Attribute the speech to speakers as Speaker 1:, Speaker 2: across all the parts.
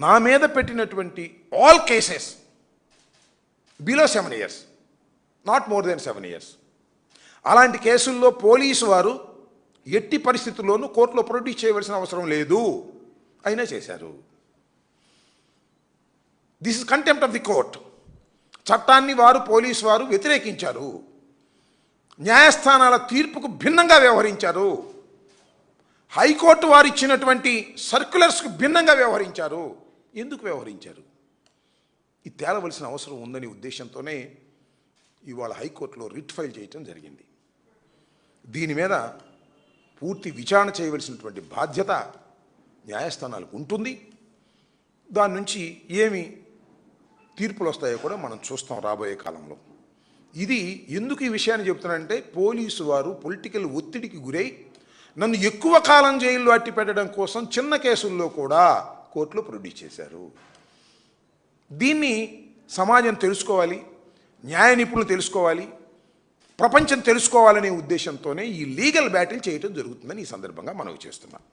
Speaker 1: నా మీద పెట్టినటువంటి all cases below 7 years, not more than 7 years. అలాంటి కేసుల్లో పోలీసు వారు ఎట్టి పరిస్థితుల్లోనూ కోర్టులో ప్రొడ్యూస్ చేయవలసిన అవసరం లేదు, అయినా చేశారు. This is contempt of the court. చట్టాన్ని వారు పోలీసు వారు వ్యతిరేకించారు, న్యాయస్థానాల తీర్పుకు భిన్నంగా వ్యవహరించారు, హైకోర్టు వారు ఇచ్చినటువంటి సర్క్యులర్స్కు భిన్నంగా వ్యవహరించారు. ఎందుకు వ్యవహరించారు? ఇది తేలవలసిన అవసరం ఉందని ఉద్దేశంతోనే ఇవాళ హైకోర్టులో రిట్ ఫైల్ చేయటం జరిగింది. దీని మీద పూర్తి విచారణ చేయవలసినటువంటి బాధ్యత న్యాయస్థానాలకు ఉంటుంది. దాని నుంచి ఏమి తీర్పులు వస్తాయో కూడా మనం చూస్తాం రాబోయే కాలంలో. ఇది ఎందుకు ఈ విషయాన్ని చెప్తున్నానంటే, పోలీసు వారు పొలిటికల్ ఒత్తిడికి గురై నన్ను ఎక్కువ కాలం జైల్లో అట్టి పెట్టడం కోసం చిన్న కేసుల్లో కూడా కోర్టులో ప్రొడ్యూస్ చేశారు. దీన్ని సమాజం తెలుసుకోవాలి, న్యాయ నిపుణులు తెలుసుకోవాలి, ప్రపంచం తెలుసుకోవాలనే ఉద్దేశంతోనే ఈ లీగల్ బ్యాటిల్ చేయటం జరుగుతుందని ఈ సందర్భంగా మనవి చేస్తున్నాం.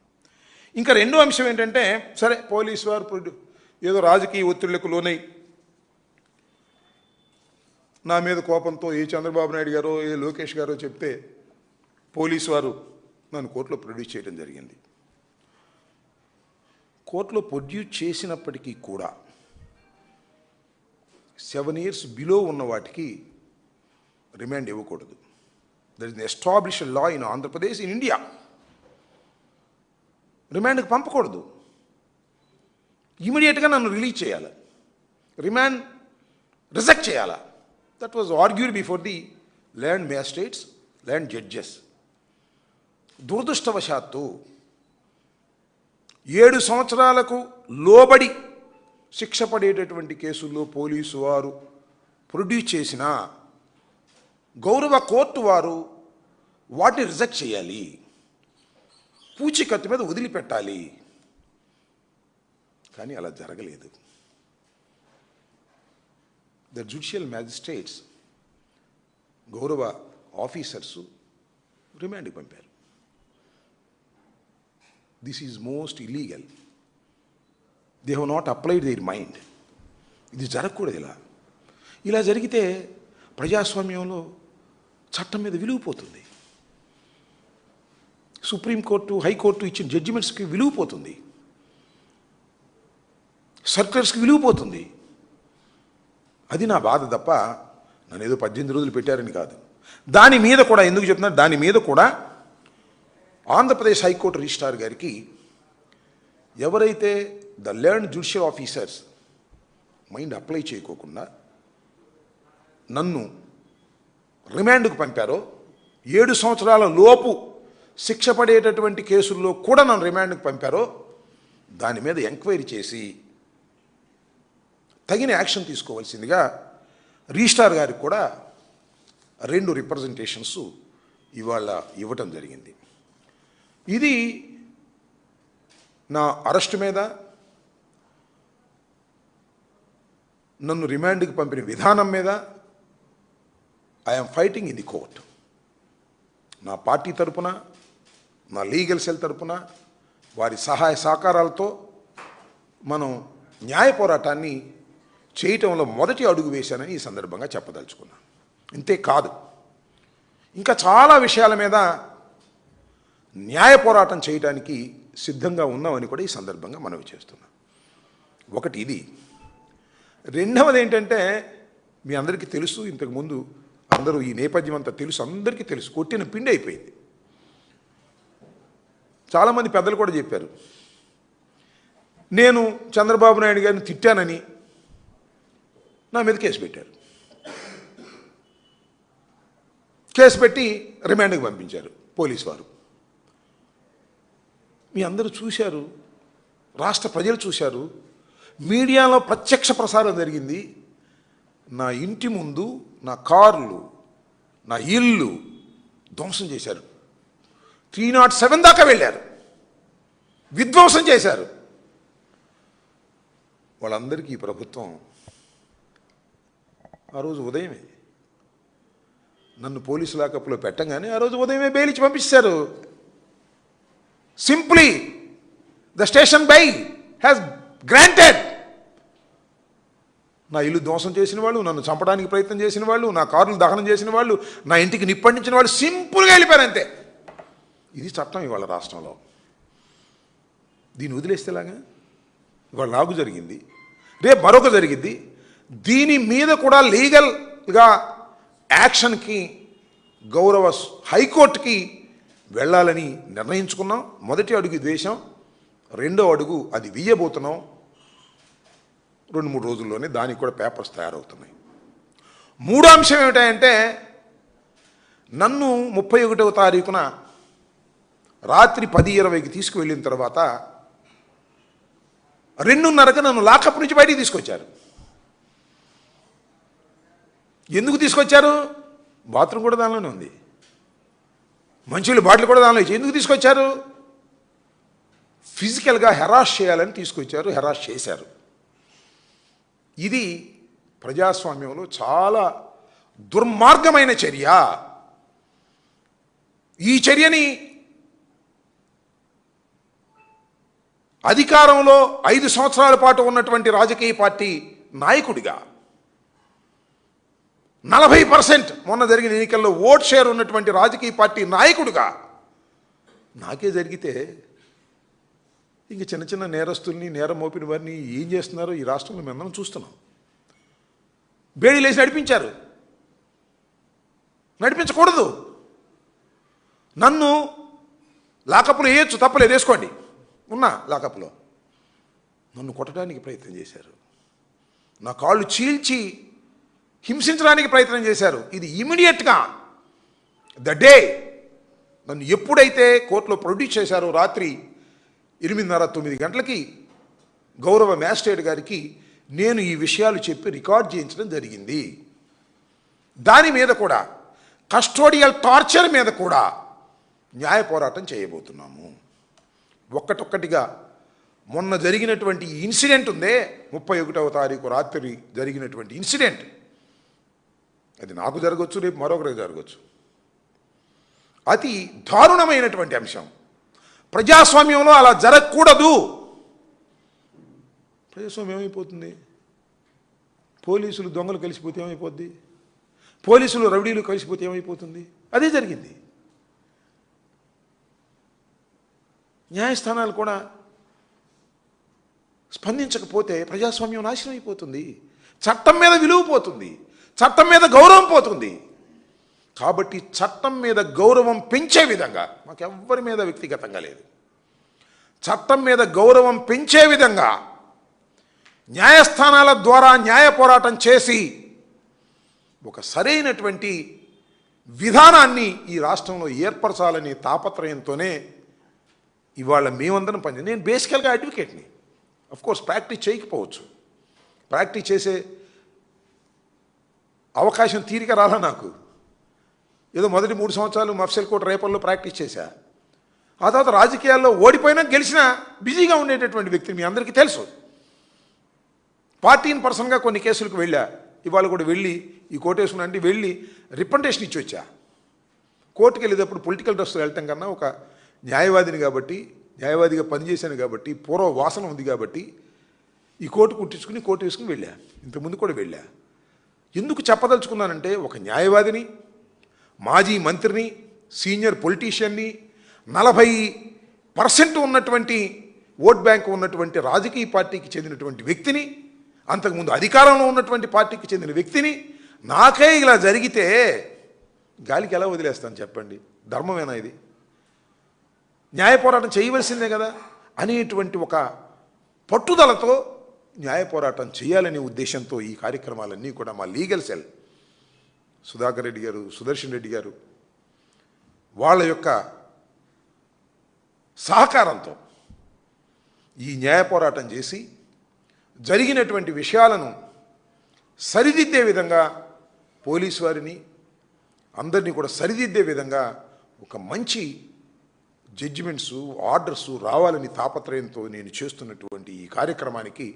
Speaker 1: ఇంకా రెండో అంశం ఏంటంటే, సరే పోలీసు వారు ఏదో రాజకీయ ఒత్తిళ్లకు లోనై నా మీద కోపంతో ఏ చంద్రబాబు నాయుడు గారో ఏ లోకేష్ గారో చెప్తే పోలీసు వారు నన్ను కోర్టులో ప్రొడ్యూస్ చేయడం జరిగింది. కోర్టులో ప్రొడ్యూస్ చేసినప్పటికీ కూడా 7 years బిలో ఉన్న వాటికి రిమాండ్ ఇవ్వకూడదు. That is established law in Andhra Pradesh, in India. రిమాండ్కి పంపకూడదు, ఇమీడియట్గా నన్ను రిలీజ్ చేయాలి, రిమాండ్ రిజెక్ట్ చేయాలి. That was argued before the learned magistrates, learned judges. దురదృష్టవశాత్తు 7 సంవత్సరాలకు లోబడి శిక్ష పడేటటువంటి కేసుల్లో పోలీసు వారు ప్రొడ్యూస్ చేసిన గౌరవ కోర్టు వారు వాటిని రిజెక్ట్ చేయాలి, పూచీకత్తు మీద వదిలిపెట్టాలి. కానీ అలా జరగలేదు. ద జ్యుడిషియల్ మ్యాజిస్ట్రేట్స్, గౌరవ ఆఫీసర్సు రిమాండ్కి పంపారు. This is most illegal. They have not applied their mind. ఇది జరగకూడదు. ఇలా జరిగితే ప్రజాస్వామ్యంలో చట్టం మీద విలువ పోతుంది, సుప్రీంకోర్టు హైకోర్టు ఇచ్చిన జడ్జిమెంట్స్కి విలువ పోతుంది, సర్క్యులర్స్కి విలువ పోతుంది. అది నా బాధ తప్ప నన్ను ఏదో 18 రోజులు పెట్టారని కాదు. దాని మీద కూడా ఎందుకు చెప్తున్నా, దాని మీద కూడా ఆంధ్రప్రదేశ్ హైకోర్టు రిజిస్ట్రార్ గారికి ఎవరైతే the learned judicial officers mind apply చేయకోకుండా నన్ను రిమాండ్కు పంపారో, 7 సంవత్సరాల లోపు శిక్ష పడేటటువంటి కేసుల్లో కూడా నన్ను రిమాండ్కి పంపారో, దాని మీద ఎంక్వైరీ చేసి తగిన యాక్షన్ తీసుకోవాల్సిందిగా రిజిస్ట్రార్ గారికి కూడా 2 రిప్రజెంటేషన్స్ ఇవాళ ఇవ్వటం జరిగింది. ఇది నా అరెస్టు మీద, నన్ను రిమాండ్కి పంపిన విధానం మీద I'm fighting in the court. నా పార్టీ తరపున, నా లీగల్ సెల్ తరపున వారి సహాయ సహకారాలతో మనం న్యాయ పోరాటాన్ని చేయటంలో మొదటి అడుగు వేశానని ఈ సందర్భంగా చెప్పదలుచుకున్నాను. ఇంతే కాదు, ఇంకా చాలా విషయాల మీద న్యాయ పోరాటం చేయడానికి సిద్ధంగా ఉన్నామని కూడా ఈ సందర్భంగా మనవి చేస్తున్నాం. ఒకటి ఇది. రెండవది ఏంటంటే, మీ అందరికీ తెలుసు, ఇంతకుముందు అందరూ ఈ నేపథ్యం అంతా తెలుసు, అందరికీ తెలుసు, కొట్టిన పిండి అయిపోయింది. చాలామంది పెద్దలు కూడా చెప్పారు, నేను చంద్రబాబు నాయుడు గారిని తిట్టానని నా మీద కేసు పెట్టారు. కేసు పెట్టి రిమాండ్కి పంపించారు పోలీసు వారు. మీ అందరూ చూశారు, రాష్ట్ర ప్రజలు చూశారు, మీడియాలో ప్రత్యక్ష ప్రసారం జరిగింది. నా ఇంటి ముందు నా కార్లు, నా ఇల్లు ధ్వంసం చేశారు. 307 దాకా వెళ్ళారు, విధ్వంసం చేశారు. వాళ్ళందరికీ ఈ ప్రభుత్వం ఆ రోజు ఉదయమే నన్ను పోలీసు లాకప్లో పెట్టగానే ఆ రోజు ఉదయమే బెయిల్ ఇచ్చి పంపిస్తారు. Simply the station bail has granted. నా ఇల్లు ధ్వంసం చేసిన వాళ్ళు, నన్ను చంపడానికి ప్రయత్నం చేసిన వాళ్ళు, నా కారులు దహనం చేసిన వాళ్ళు, నా ఇంటికి నిప్పండించిన వాళ్ళు సింపుల్గా వెళ్ళిపోయారు అంతే. ఇది చట్టం ఇవాళ రాష్ట్రంలో. దీన్ని వదిలేస్తేలాగా ఇవాళ నాకు జరిగింది, రేపు మరొక జరిగింది. దీని మీద కూడా లీగల్గా యాక్షన్కి గౌరవ హైకోర్టుకి వెళ్ళాలని నిర్ణయించుకున్నాం. మొదటి అడుగు ద్వేషం, రెండో అడుగు అది వేయబోతున్నాం. 2-3 రోజుల్లోనే దానికి కూడా పేపర్స్ తయారవుతున్నాయి. మూడో అంశం ఏమిటంటే, నన్ను 31వ తారీఖున రాత్రి 10:20కి తీసుకువెళ్ళిన తర్వాత 2:30కి నన్ను లాకప్ నుంచి బయటికి తీసుకొచ్చారు. ఎందుకు తీసుకొచ్చారు? బాత్రూమ్ కూడా దానిలోనే ఉంది, మంచినీళ్ళు బాటిల్ కూడా దానిలో ఇచ్చి. ఎందుకు తీసుకొచ్చారు? ఫిజికల్గా హెరాస్ చేయాలని తీసుకొచ్చారు, హెరాస్ చేశారు. ఇది ప్రజాస్వామ్యంలో చాలా దుర్మార్గమైన చర్య. ఈ చర్యని అధికారంలో 5 సంవత్సరాల పాటు ఉన్నటువంటి రాజకీయ పార్టీ నాయకుడిగా 40% మొన్న జరిగిన ఎన్నికల్లో ఓట్ షేర్ ఉన్నటువంటి రాజకీయ పార్టీ నాయకుడిగా నాకే జరిగితే ఇంక చిన్న చిన్న నేరస్తుల్ని, నేరం మోపిన వారిని ఏం చేస్తున్నారో ఈ రాష్ట్రంలో మేము చూస్తున్నాం. బేడీలేసి నడిపించారు. నడిపించకూడదు. నన్ను లాకప్లో వేయచ్చు, తప్పలేదు, వేసుకోండి, ఉన్నా లాకప్లో. నన్ను కొట్టడానికి ప్రయత్నం చేశారు, నా కాళ్ళు చీల్చి హింసించడానికి ప్రయత్నం చేశారు. ఇది ఇమీడియట్గా ద డే నన్ను ఎప్పుడైతే కోర్టులో ప్రొడ్యూస్ చేశారో రాత్రి 8:30-9 గంటలకి గౌరవ మ్యాజిస్ట్రేట్ గారికి నేను ఈ విషయాలు చెప్పి రికార్డ్ చేయించడం జరిగింది. దాని మీద కూడా కస్టోడియల్ టార్చర్ మీద కూడా న్యాయ పోరాటం చేయబోతున్నాము. ఒక్కటొక్కటిగా మొన్న జరిగినటువంటి ఇన్సిడెంట్ ఉందే, 31వ తారీఖు రాత్రి జరిగినటువంటి ఇన్సిడెంట్, అది నాకు జరగవచ్చు, రేపు మరొకరికి జరగవచ్చు. అతి దారుణమైనటువంటి అంశం. ప్రజాస్వామ్యంలో అలా జరగకూడదు. ప్రజాస్వామ్యం ఏమైపోతుంది? పోలీసులు దొంగలు కలిసిపోతే ఏమైపోద్ది? పోలీసులు రౌడీలు కలిసిపోతే ఏమైపోతుంది? అదే జరిగింది. న్యాయస్థానాలు కూడా స్పందించకపోతే ప్రజాస్వామ్యం నాశనం అయిపోతుంది. చట్టం మీద విలువ పోతుంది, చట్టం మీద గౌరవం పోతుంది. కాబట్టి చట్టం మీద గౌరవం పెంచే విధంగా, మాకెవ్వరి మీద వ్యక్తిగతంగా లేదు, చట్టం మీద గౌరవం పెంచే విధంగా న్యాయస్థానాల ద్వారా న్యాయ పోరాటం చేసి ఒక సరైనటువంటి విధానాన్ని ఈ రాష్ట్రంలో ఏర్పరచాలనే తాపత్రయంతోనే ఇవాళ మేమందరం పని. నేను బేసికల్గా అడ్వకేట్ని, అఫ్కోర్స్ ప్రాక్టీస్ చేయకపోవచ్చు, ప్రాక్టీస్ చేసే అవకాశం తీరిక రాలా నాకు. ఏదో మొదటి 3 సంవత్సరాలు మఫ్సల్ కోర్ట్ రేపల్లో ప్రాక్టీస్ చేశా. ఆ తర్వాత రాజకీయాల్లో ఓడిపోయినా గెలిచినా బిజీగా ఉండేటటువంటి వ్యక్తి మీ అందరికీ తెలుసు. పార్టీని పర్సన్గా కొన్ని కేసులకు వెళ్ళా. ఇవాళ కూడా వెళ్ళి ఈ కోర్టు వేసుకున్నా అంటే వెళ్ళి రిప్రజెంటేషన్ ఇచ్చి వచ్చా. కోర్టుకు వెళ్ళేటప్పుడు పొలిటికల్ డ్రెస్లో వెళ్ళటం కన్నా ఒక న్యాయవాదిని కాబట్టి, న్యాయవాదిగా పనిచేశాను కాబట్టి, పూర్వ వాసన ఉంది కాబట్టి ఈ కోర్టు కుట్టించుకుని కోర్టు వేసుకుని వెళ్ళా. ఇంతకుముందు కూడా వెళ్ళా. ఎందుకు చెప్పదలుచుకున్నానంటే, ఒక న్యాయవాదిని, మాజీ మంత్రిని, సీనియర్ పొలిటీషియన్ని, 40% ఉన్నటువంటి ఓట్ బ్యాంక్ ఉన్నటువంటి రాజకీయ పార్టీకి చెందినటువంటి వ్యక్తిని, అంతకుముందు అధికారంలో ఉన్నటువంటి పార్టీకి చెందిన వ్యక్తిని, నాకే ఇలా జరిగితే గాలికి ఎలా వదిలేస్తాను చెప్పండి? ధర్మమేనా ఇది? న్యాయ పోరాటం చేయవలసిందే కదా అనేటువంటి ఒక పట్టుదలతో న్యాయ పోరాటం చేయాలనే ఉద్దేశంతో ఈ కార్యక్రమాలన్నీ కూడా మా లీగల్ సెల్ సుధాకర్ రెడ్డి గారు, సుదర్శన్ రెడ్డి గారు వాళ్ళ యొక్క సహకారంతో ఈ న్యాయ పోరాటం చేసి జరిగినటువంటి విషయాలను సరిదిద్దే విధంగా పోలీసు వారిని అందరినీ కూడా సరిదిద్దే విధంగా ఒక మంచి జడ్జిమెంట్సు, ఆర్డర్సు రావాలని తాపత్రయంతో నేను చేస్తున్నటువంటి ఈ కార్యక్రమానికి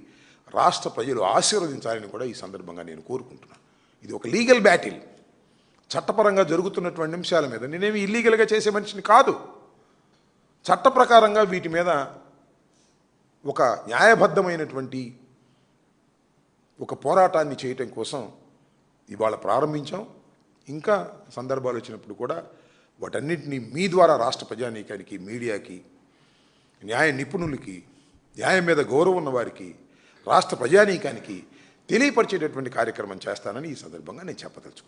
Speaker 1: రాష్ట్ర ప్రజలు ఆశీర్వదించాలని కూడా ఈ సందర్భంగా నేను కోరుకుంటున్నాను. ఇది ఒక లీగల్ బ్యాటిల్, చట్టపరంగా జరుగుతున్నటువంటి అంశాల మీద. నేనేమి ఇల్లీగల్గా చేసే మనిషిని కాదు. చట్ట ప్రకారంగా వీటి మీద ఒక న్యాయబద్ధమైనటువంటి ఒక పోరాటాన్ని చేయటం కోసం ఇవాళ ప్రారంభించాం. ఇంకా సందర్భాలు వచ్చినప్పుడు కూడా వాటన్నిటినీ మీ ద్వారా రాష్ట్ర ప్రజానీకానికి, మీడియాకి, న్యాయ నిపుణులకి, న్యాయం మీద గౌరవం ఉన్న వారికి, రాష్ట్ర ప్రజానీకానికి తెలియపరిచేటటువంటి కార్యక్రమం చేస్తానని ఈ సందర్భంగా నేను చెప్పదలుచుకున్నాను.